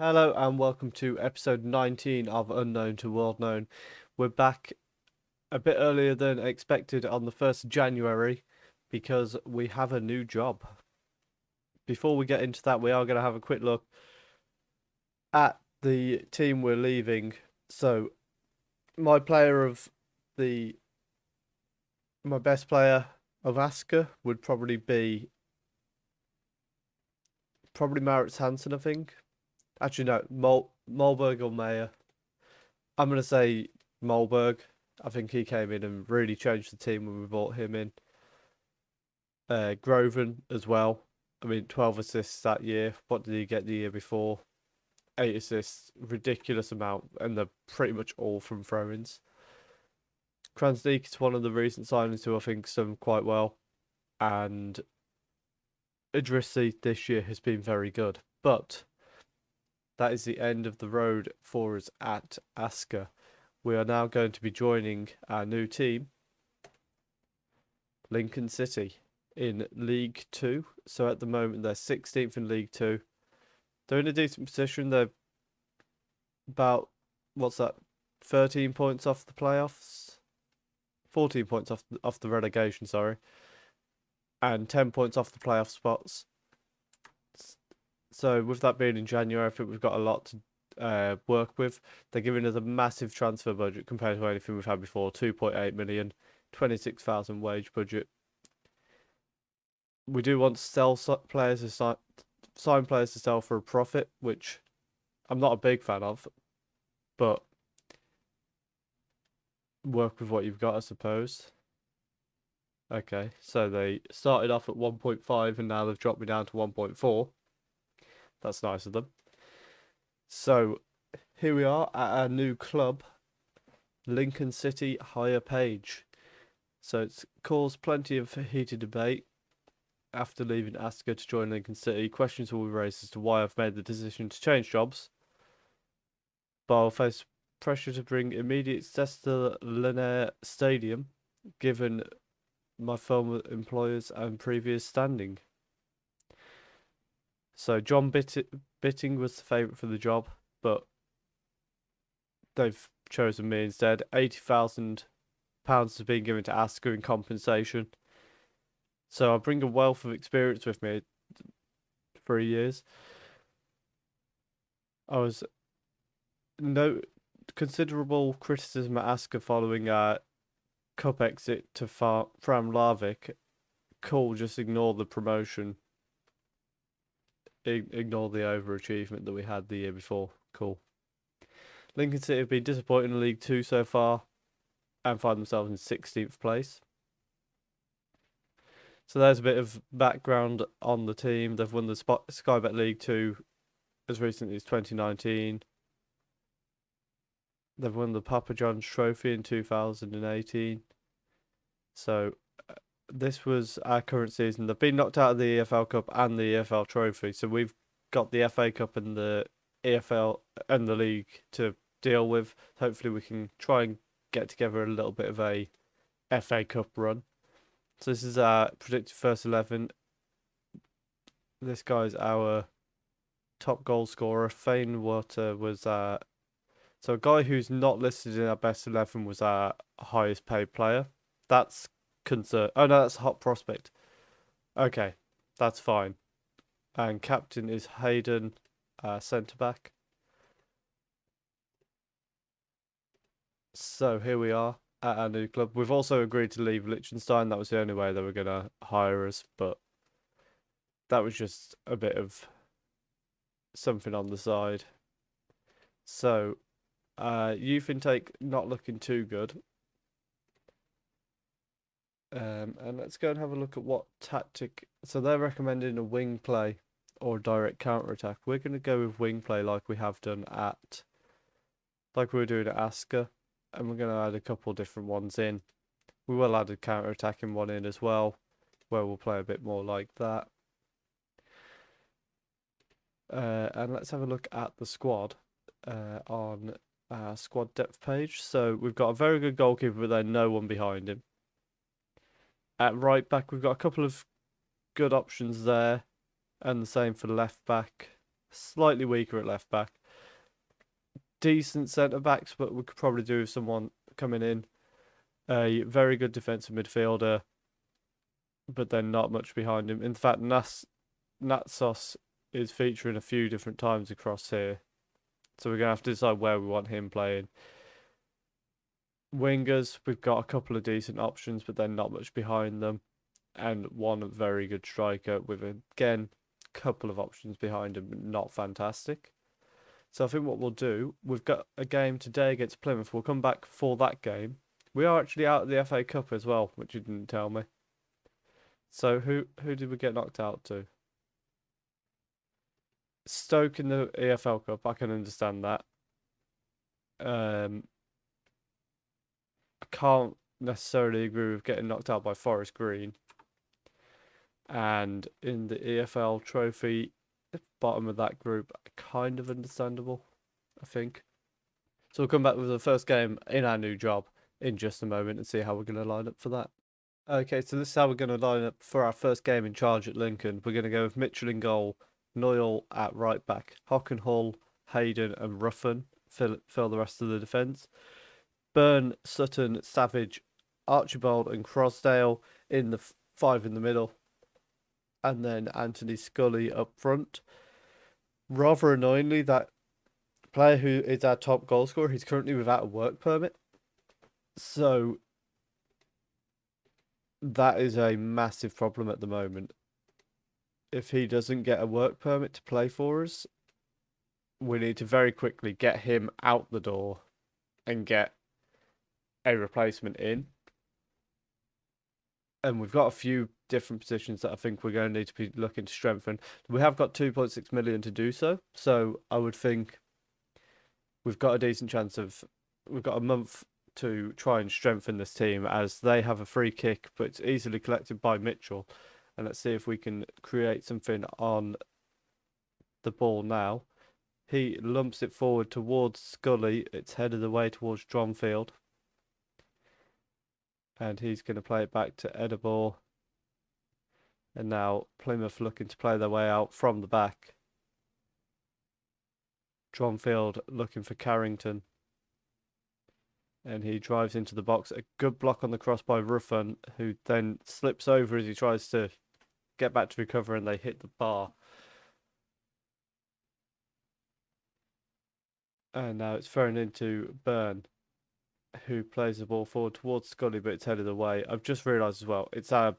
Hello and welcome to episode 19 of Unknown to World Known. We're back a bit earlier than expected on the 1st of January because we have a new job. Before we get into that, we are going to have a quick look at the team we're leaving. So, my player of the my best player of Asker would probably be Maurits Hansen, I think. Actually, no, Molberg or Mayer. I'm going to say Molberg. I think he came in and really changed the team when we brought him in. Groven as well. I mean, 12 assists that year. What did he get the year before? 8 assists, ridiculous amount, and they're pretty much all from throw-ins. Kranznick is one of the recent signings who I think's done quite well, and Idrissi this year has been very good. But that is the end of the road for us at Asker. We are now going to be joining our new team, Lincoln City, in League Two. So at the moment they're 16th in League Two. They're in a decent position. They're about 13 points off the playoffs, 14 points off the relegation, sorry, and 10 points off the playoff spots. So with that being in January, I think we've got a lot to work with. They're giving us a massive transfer budget compared to anything we've had before. 2.8 million, 26,000 wage budget. We do want to sell players to sign players to sell for a profit, which I'm not a big fan of, but work with what you've got, I suppose. Okay, so they started off at 1.5 and now they've dropped me down to 1.4. That's nice of them. So here we are at our new club, Lincoln City Higher Page. So it's caused plenty of heated debate after leaving Asker to join Lincoln City. Questions will be raised as to why I've made the decision to change jobs. But I'll face pressure to bring immediate success to Lanier Stadium, given my former employers and previous standing. So John Bitting was the favourite for the job, but they've chosen me instead. £80,000 has been given to Asker in compensation. So I bring a wealth of experience with me. 3 years. I was no considerable criticism at Asker following our cup exit to Fram Larvik. Cool, just ignore the promotion. Ignore the overachievement that we had the year before. Cool. Lincoln City have been disappointed in League Two so far and find themselves in 16th place. So there's a bit of background on the team. They've won the Sky Bet League 2 as recently as 2019. They've won the Papa John's Trophy in 2018. So this was our current season. They've been knocked out of the EFL Cup and the EFL Trophy. So we've got the FA Cup and the EFL and the league to deal with. Hopefully we can try and get together a little bit of a FA Cup run. So this is our predicted first 11. This guy's our top goal scorer. Fane Water was so a guy who's not listed in our best 11 was our highest paid player. That's concern. Oh no, that's a hot prospect. Okay, that's fine. And captain is Hayden, centre back. So here we are at our new club. We've also agreed to leave Liechtenstein. That was the only way they were gonna hire us, but that was just a bit of something on the side. So, youth intake not looking too good. And let's go and have a look at what tactic. So they're recommending a wing play or direct counter attack. We're going to go with wing play like we have done like we were doing at Asker, and we're going to add a couple different ones in. We will add a counter attacking one in as well, where we'll play a bit more like that. And let's have a look at the squad on our squad depth page. So we've got a very good goalkeeper, but then no one behind him. At right back, we've got a couple of good options there, and the same for left back. Slightly weaker at left back. Decent centre backs, but we could probably do with someone coming in. A very good defensive midfielder, but then not much behind him. In fact, Natsos is featuring a few different times across here. So we're going to have to decide where we want him playing. Wingers, we've got a couple of decent options, but then not much behind them. And one very good striker with, again, a couple of options behind him, but not fantastic. So I think what we'll do, we've got a game today against Plymouth. We'll come back for that game. We are actually out of the FA Cup as well, which you didn't tell me. So who did we get knocked out to? Stoke in the EFL Cup. I can understand that. I can't necessarily agree with getting knocked out by Forest Green. And in the EFL Trophy, the bottom of that group, kind of understandable, I think. So we'll come back with the first game in our new job in just a moment and see how we're going to line up for that. Okay, so this is how we're going to line up for our first game in charge at Lincoln. We're going to go with Mitchell in goal, Noyle at right back, Hockenhull, Hayden and Ruffin fill the rest of the defence. Byrne, Sutton, Savage, Archibald and Crosdale in the five in the middle. And then Anthony Scully up front. Rather annoyingly, that player who is our top goal scorer, he's currently without a work permit. So that is a massive problem at the moment. If he doesn't get a work permit to play for us, we need to very quickly get him out the door and get a replacement in. And we've got a few different positions that I think we're going to need to be looking to strengthen. We have got 2.6 million to do so. So I would think we've got a decent chance of... We've got a month to try and strengthen this team as they have a free kick, but it's easily collected by Mitchell. And let's see if we can create something on the ball now. He lumps it forward towards Scully. It's headed away towards Dronfield. And he's going to play it back to Edibor. And now Plymouth looking to play their way out from the back. Dronfield looking for Carrington. And he drives into the box. A good block on the cross by Ruffin, who then slips over as he tries to get back to recover, and they hit the bar. And now it's thrown into Byrne, who plays the ball forward towards Scully, but it's headed away. I've just realised as well, it's our...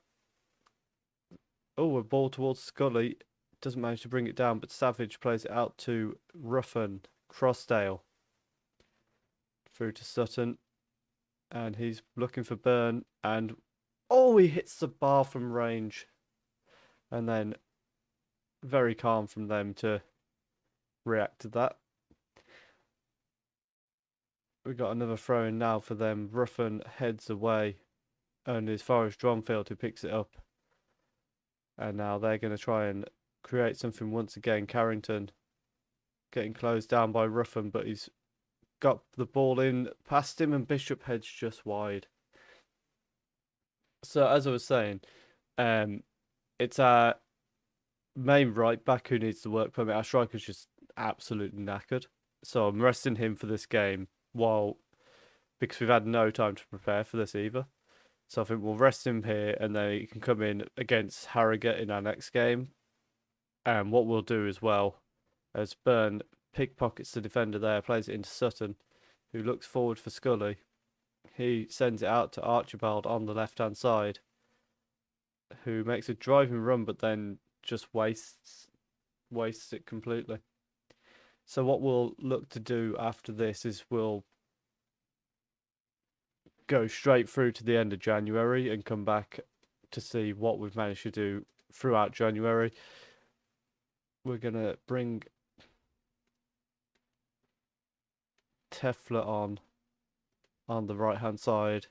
Oh, a ball towards Scully. Doesn't manage to bring it down, but Savage plays it out to Ruffin. Crossdale. Through to Sutton. And he's looking for Byrne. And... Oh, he hits the bar from range. And then... Very calm from them to react to that. We got another throw in now for them. Ruffin heads away. And it's Forest Dronfield who picks it up. And now they're going to try and create something once again. Carrington getting closed down by Ruffin, but he's got the ball in past him and Bishop heads just wide. So as I was saying, it's our main right back who needs the work permit. Our striker's just absolutely knackered. So I'm resting him for this game because we've had no time to prepare for this either. So I think we'll rest him here and then he can come in against Harrogate in our next game. And what we'll do as well, as Byrne pickpockets the defender there, plays it into Sutton, who looks forward for Scully. He sends it out to Archibald on the left-hand side, who makes a driving run but then just wastes it completely. So what we'll look to do after this is we'll go straight through to the end of January and come back to see what we've managed to do throughout January. We're going to bring Tefler on the right hand side.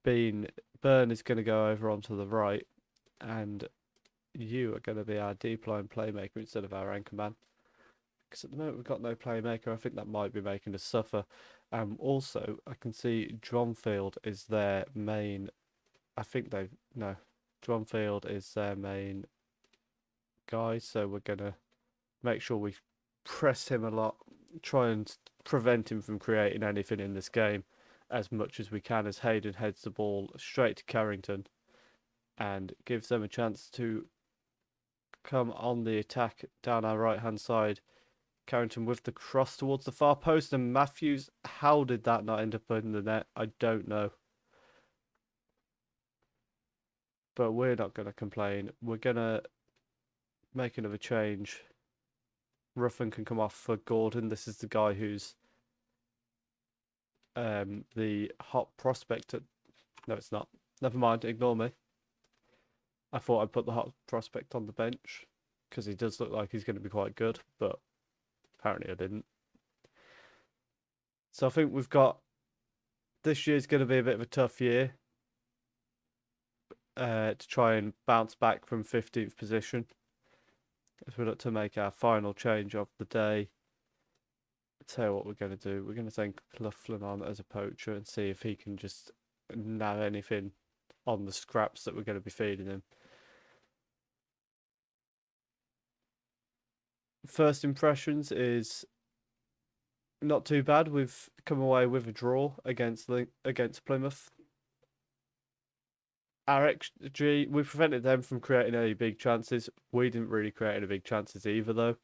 Byrne is going to go over onto the right, and you are going to be our deep line playmaker instead of our anchor man. Because at the moment we've got no playmaker. I think that might be making us suffer. Also, I can see Dronfield is their main... Dronfield is their main guy, so we're going to make sure we press him a lot, try and prevent him from creating anything in this game as much as we can, as Hayden heads the ball straight to Carrington and gives them a chance to come on the attack down our right hand side. Carrington with the cross towards the far post, and Matthews, how did that not end up in the net? I don't know. But we're not going to complain. We're going to make another change. Ruffin can come off for Gordon. This is the guy who's the hot prospect. No, it's not. Never mind, ignore me. I thought I'd put the hot prospect on the bench because he does look like he's going to be quite good, but apparently I didn't. So I think we've got... This year's going to be a bit of a tough year to try and bounce back from 15th position. As we look to make our final change of the day. I'll tell you what we're going to do. We're going to send Cloughlin on as a poacher and see if he can just nab anything on the scraps that we're going to be feeding him. First impressions is not too bad. We've come away with a draw against Plymouth. Our XG, we prevented them from creating any big chances. We didn't really create any big chances either, though.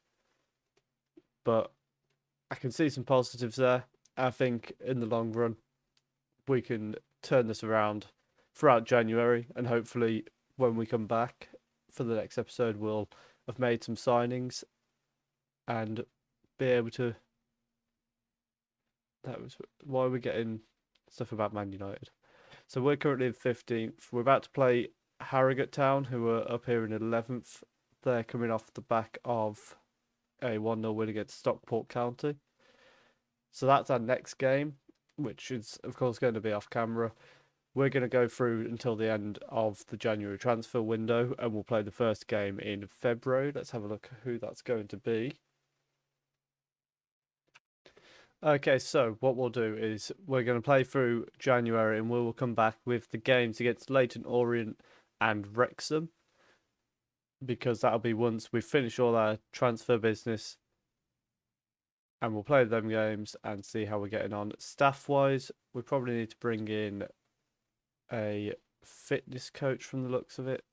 But I can see some positives there. I think in the long run, we can turn this around throughout January, and hopefully when we come back for the next episode, we'll have made some signings and be able to... That was why we're getting stuff about Man United. So we're currently in 15th. We're about to play Harrogate Town, who are up here in 11th. They're coming off the back of a 1-0 win against Stockport County. So that's our next game, which is, of course, going to be off camera. We're going to go through until the end of the January transfer window, and we'll play the first game in February. Let's have a look at who that's going to be. Okay, so what we'll do is we're going to play through January, and we will come back with the games against Leyton Orient and Wrexham, because that'll be once we've finished all our transfer business, and we'll play them games and see how we're getting on. Staff-wise, we probably need to bring in a fitness coach from the looks of it.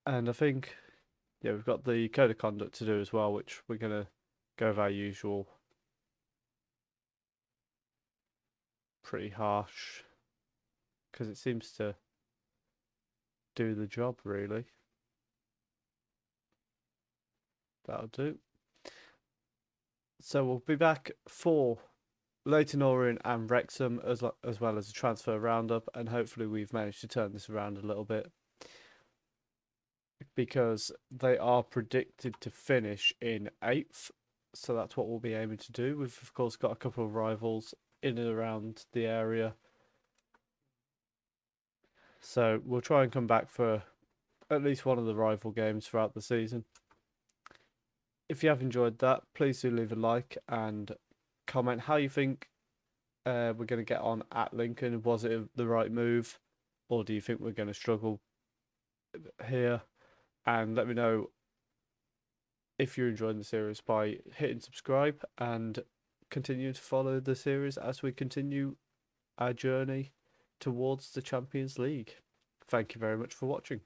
And I think... yeah, we've got the code of conduct to do as well, which we're going to go with our usual pretty harsh, because it seems to do the job, really. That'll do. So we'll be back for Leyton Orient and Wrexham, as well as a transfer roundup, and hopefully we've managed to turn this around a little bit, because they are predicted to finish in 8th. So that's what we'll be aiming to do. We've, of course, got a couple of rivals in and around the area. So we'll try and come back for at least one of the rival games throughout the season. If you have enjoyed that, please do leave a like and comment how you think we're going to get on at Lincoln. Was it the right move, or do you think we're going to struggle here? And let me know if you're enjoying the series by hitting subscribe and continue to follow the series as we continue our journey towards the Champions League. Thank you very much for watching.